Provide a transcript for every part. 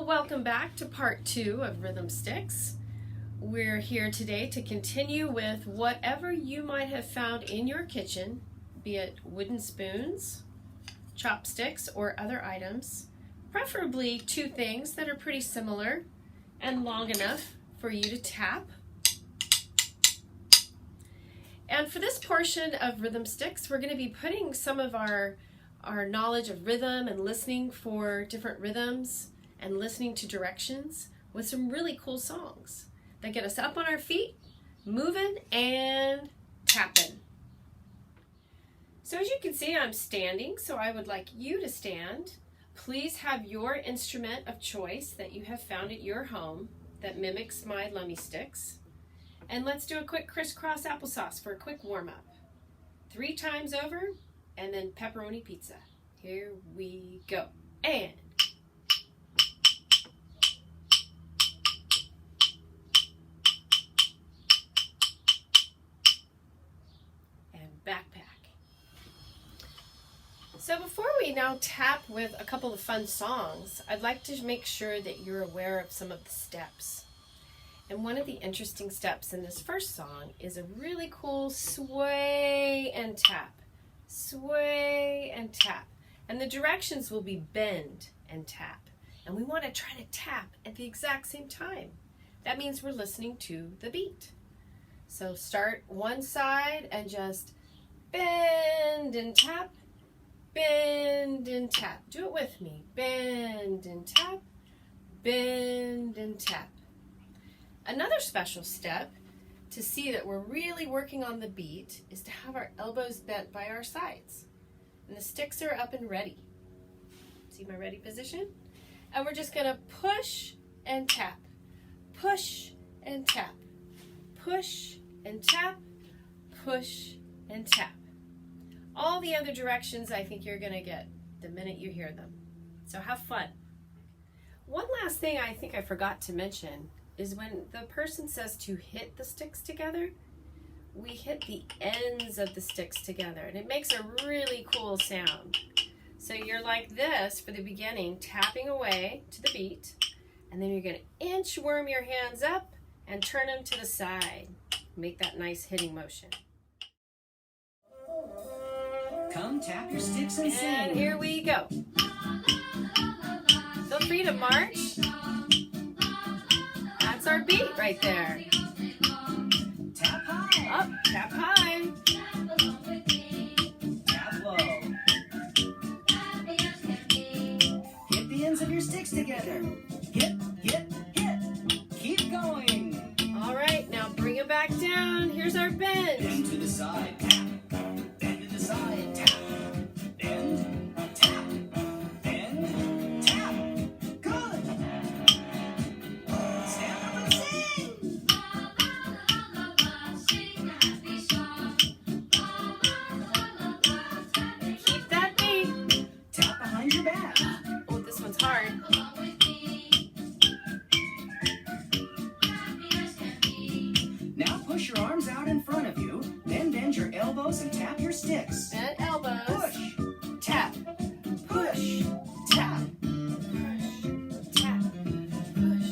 Well, welcome back to part 2 of Rhythm Sticks. We're here today to continue with whatever you might have found in your kitchen, be it wooden spoons, chopsticks, or other items, preferably 2 things that are pretty similar and long enough for you to tap. And for this portion of Rhythm Sticks, we're going to be putting some of our knowledge of rhythm and listening for different rhythms and listening to directions with some really cool songs that get us up on our feet, moving and tapping. So as you can see, I'm standing, so I would like you to stand. Please have your instrument of choice that you have found at your home that mimics my Lummi Sticks. And let's do a quick crisscross applesauce for a quick warm-up. 3 times over, and then pepperoni pizza. Here we go. And backpack. So before we now tap with a couple of fun songs, I'd like to make sure that you're aware of some of the steps. And one of the interesting steps in this first song is a really cool sway and tap. Sway and tap. And the directions will be bend and tap. And we want to try to tap at the exact same time. That means we're listening to the beat. So start one side and just bend and tap, bend and tap. Do it with me. Bend and tap, bend and tap. Another special step to see that we're really working on the beat is to have our elbows bent by our sides. And the sticks are up and ready. See my ready position? And we're just going to push and tap, push and tap, push and tap, push and tap. All the other directions I think you're going to get the minute you hear them. So have fun. One last thing I think I forgot to mention is when the person says to hit the sticks together, we hit the ends of the sticks together, and it makes a really cool sound. So you're like this for the beginning, tapping away to the beat, and then you're going to inchworm your hands up and turn them to the side. Make that nice hitting motion. Come tap your sticks and sing. And here we go. Feel free to march. That's our beat right there. Tap high. Up, tap high. Tap low. Hit the ends of your sticks together. Hit, hit, hit. Keep going. All right, now bring it back down. Here's our bend. Bend to the side. Tap. Bend to the side. Tap. Bend. Tap. Bend. Tap. Good. Stand up and sing. Keep that beat. Tap behind your back. Oh, this one's hard. Now push your arms out in front of you. Then bend your elbows and tap your sticks. Bent elbows. Push. Tap. Push. Tap. Tap. Push.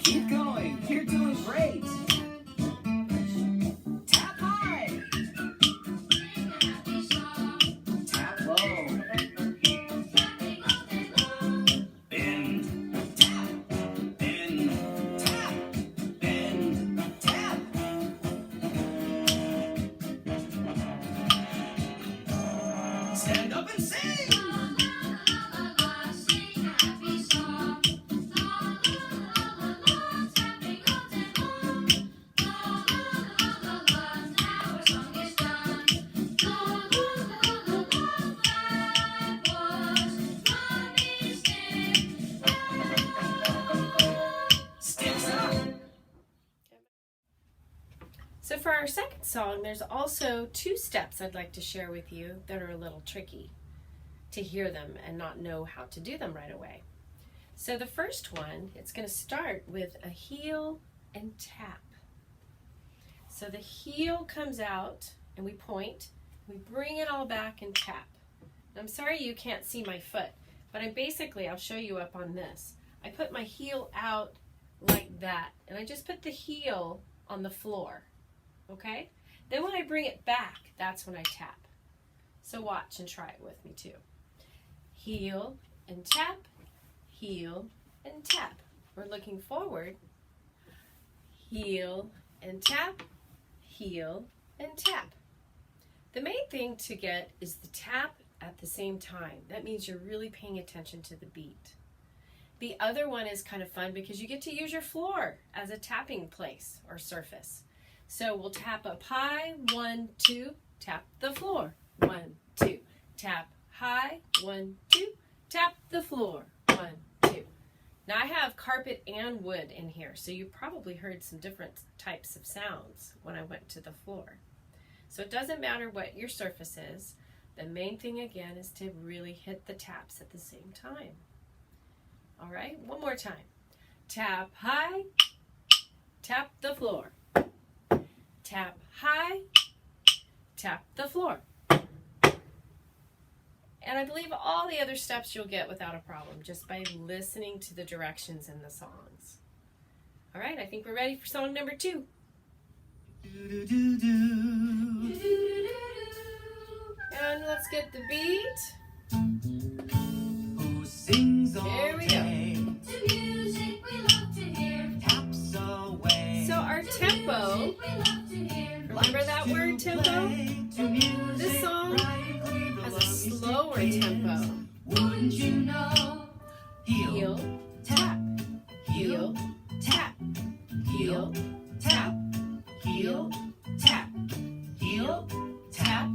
Keep going. You're doing great. Tap high. Tap low. Bend. Tap. Bend. Tap. Bend. Tap. Stand up and sing. Sticks up. So for our second song, there's also 2 steps I'd like to share with you that are a little tricky to hear them and not know how to do them right away. So the first one, it's going to start with a heel and tap. So the heel comes out and we point, we bring it all back and tap. I'm sorry you can't see my foot, but I'll show you up on this. I put my heel out like that, and I just put the heel on the floor, okay? Then when I bring it back, that's when I tap. So watch and try it with me too. Heel and tap, heel and tap. We're looking forward. Heel and tap, heel and tap. The main thing to get is the tap at the same time. That means you're really paying attention to the beat. The other one is kind of fun because you get to use your floor as a tapping place or surface. So we'll tap up high, 1, 2, tap the floor, 1, 2, tap high, 1, 2, tap the floor, 1, 2. Now I have carpet and wood in here, so you probably heard some different types of sounds when I went to the floor. So it doesn't matter what your surface is. The main thing again is to really hit the taps at the same time. All right, one more time. Tap high, tap the floor. Tap high, tap the floor. And I believe all the other steps you'll get without a problem just by listening to the directions in the songs. All right, I think we're ready for song number 2. And let's get the beat. Who sings all Here we go. day? To music we love to hear. Taps away. So our tempo, remember that word tempo? This song has a slower tempo. Wouldn't you know? Heel, tap, heel, tap, heel, tap, heel, tap, heel, tap,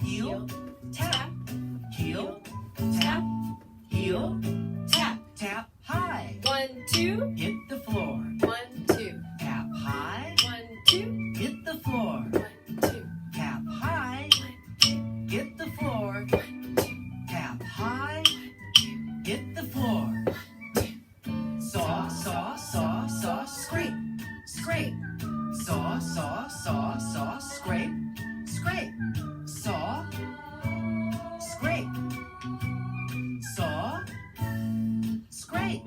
heel, tap, heel, tap, heel, tap, tap high. 1, 2, Hit the floor. 1, 2, Tap high. 1, 2, Hit the floor. 1, 2, Tap high. 1, 2, Hit the floor. 1, 2. Tap high. Hit the floor. Saw, saw, saw, saw, scrape, scrape. Saw, saw, saw, saw, scrape, scrape. Saw, scrape. Saw, scrape.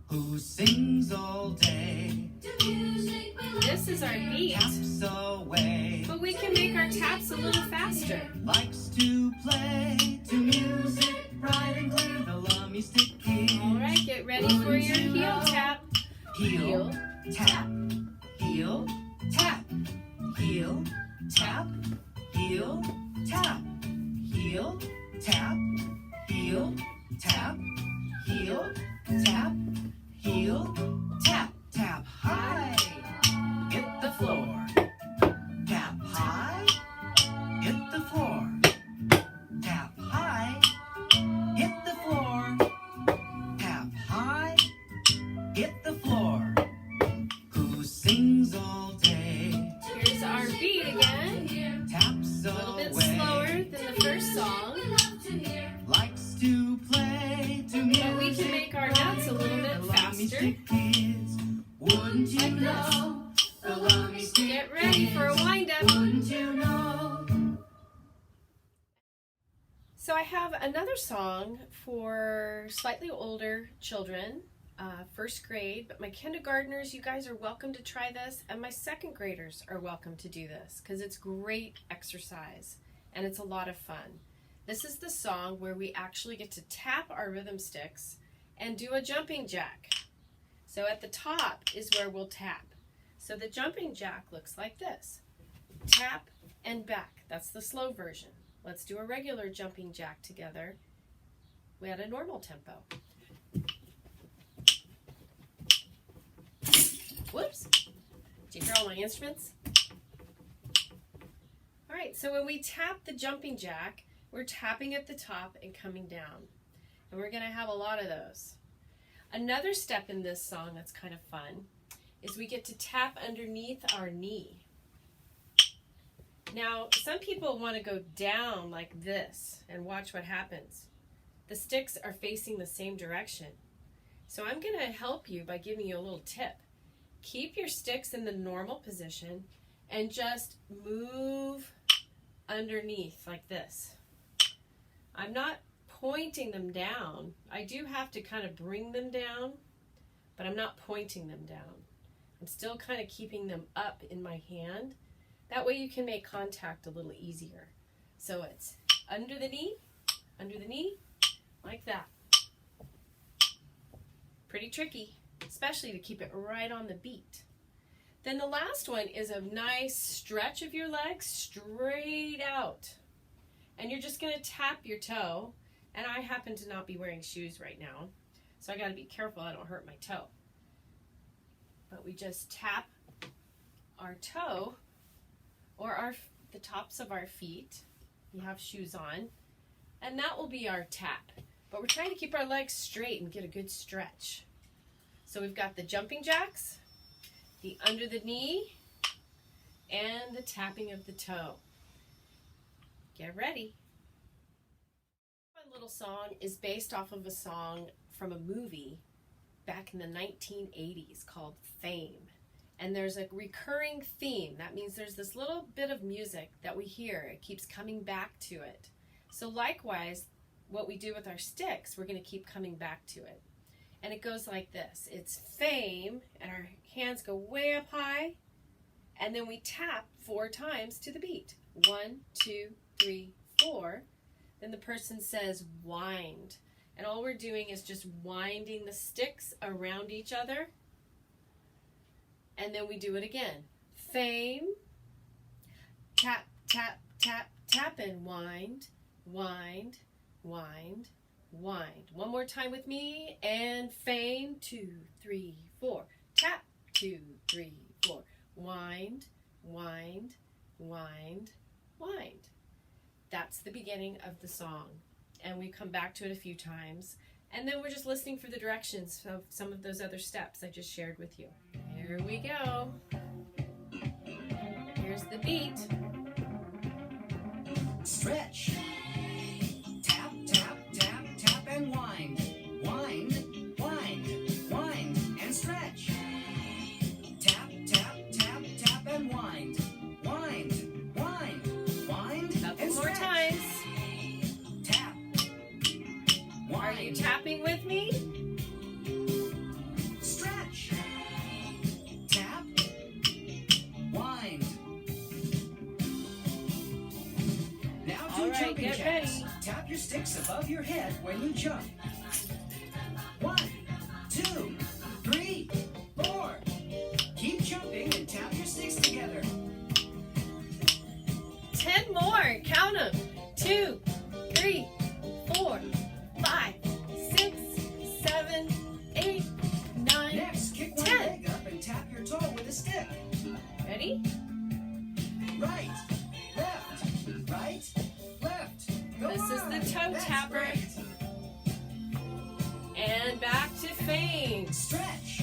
Who sings all day? This is our beat, Taps away. but we can make our taps a little faster. Likes to play to music bright and clear. The lummy stick keys. All right, get ready for your heel tap. Heel, tap, heel, tap, heel, tap, heel, tap, heel, tap, heel, tap, heel, tap, heel, tap, tap high. Hit the floor. Tap high. Hit the floor. Tap high. Hit the floor. Tap high. Hit the floor. Who sings all day? Here's our beat again. Taps A little bit away. slower than the first song, Likes to play to music. but we can make our notes a little bit The lummy faster. stick kids. Wouldn't you Like this. know? The lummy stick Get ready for a wind-up. Wouldn't you know? So I have another song for slightly older children, first grade, but my kindergartners, you guys are welcome to try this, and my second graders are welcome to do this because it's great exercise and it's a lot of fun. This is the song where we actually get to tap our rhythm sticks and do a jumping jack. So at the top is where we'll tap. So the jumping jack looks like this. Tap and back. That's the slow version. Let's do a regular jumping jack together. We had a normal tempo. Whoops. Do you hear all my instruments? All right, so when we tap the jumping jack, we're tapping at the top and coming down. And we're going to have a lot of those. Another step in this song that's kind of fun is we get to tap underneath our knee. Now, some people want to go down like this and watch what happens. The sticks are facing the same direction. So I'm going to help you by giving you a little tip. Keep your sticks in the normal position and just move underneath like this. I'm not pointing them down. I do have to kind of bring them down, but I'm not pointing them down. I'm still kind of keeping them up in my hand. That way you can make contact a little easier. So it's under the knee, like that. Pretty tricky, especially to keep it right on the beat. Then the last one is a nice stretch of your legs straight out. And you're just going to tap your toe. And I happen to not be wearing shoes right now, so I got to be careful I don't hurt my toe. But we just tap our toe or the tops of our feet. You have shoes on, and that will be our tap. But we're trying to keep our legs straight and get a good stretch. So we've got the jumping jacks, the under the knee, and the tapping of the toe. Get ready. My little song is based off of a song from a movie back in the 1980s called Fame. And there's a recurring theme. That means there's this little bit of music that we hear. It keeps coming back to it. So likewise, what we do with our sticks, we're going to keep coming back to it. And it goes like this. It's fame, and our hands go way up high, and then we tap 4 times to the beat. 1, 2, 3, 4. Then the person says wind. And all we're doing is just winding the sticks around each other. And then we do it again. Fame, tap, tap, tap, tap, and wind, wind, wind, wind. One more time with me, and fame, 2, 3, 4. Tap, 2, 3, 4. Wind, wind, wind, wind. That's the beginning of the song. And we come back to it a few times. And then we're just listening for the directions of some of those other steps I just shared with you. Here we go. Here's the beat. Stretch. Tap, tap, tap, tap, and wind. Wind, wind, wind, and stretch. Tap, tap, tap, tap, and wind. Wind, wind, wind, Couple and more stretch. times. Tap. Wind. Are you tapping with me? Stretch. Tap. Wind. Now do All right, jumping get jacks. ready. Tap your sticks above your head when you jump. 1, 2, 3, 4. Keep jumping and tap your sticks together. 10 more. Count them. 2, 3, 4, 5, 6, 7, 8, 9. Next, kick one 10. leg up and tap your toe with a stick. Ready? Right, left, right, left. Go This is on. the toe That's tapper. right. And back to fame. Stretch.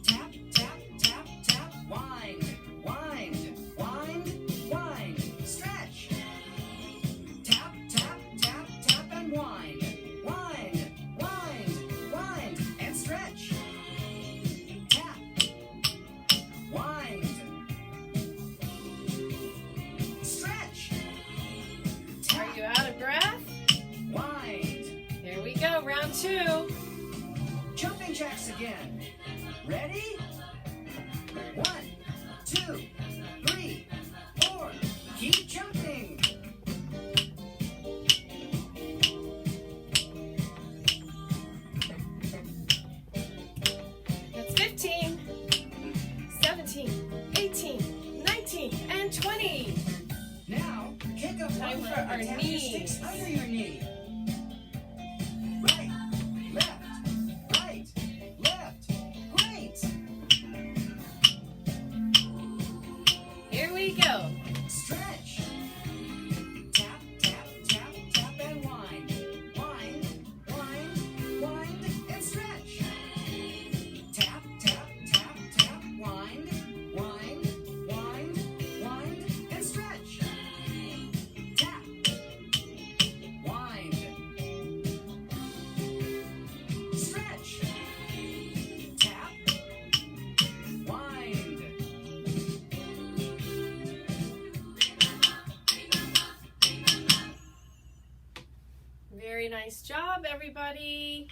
Tap, tap, tap, tap. Wind, wind, wind, wind. Stretch. Tap, tap, tap, tap, and wind. Wind, wind, wind, and stretch. Tap. Wind. Stretch. Are you out of breath? Wind. Here we go. Round 2. Jumping jacks again. Ready? 1, 2, 3, 4. Keep jumping. That's 15, 17, 18, 19, and 20. Now, kick up Time one for leg our and tap your sticks knees. under your knee. Right, left, left. Great. Here we go. Stretch. Tap, tap, tap, tap, and wind. Wind, wind, wind, and stretch. Tap, tap, tap, tap, wind, wind, wind, wind, and stretch. Tap, wind, stretch. Tap, wind. nice job, everybody.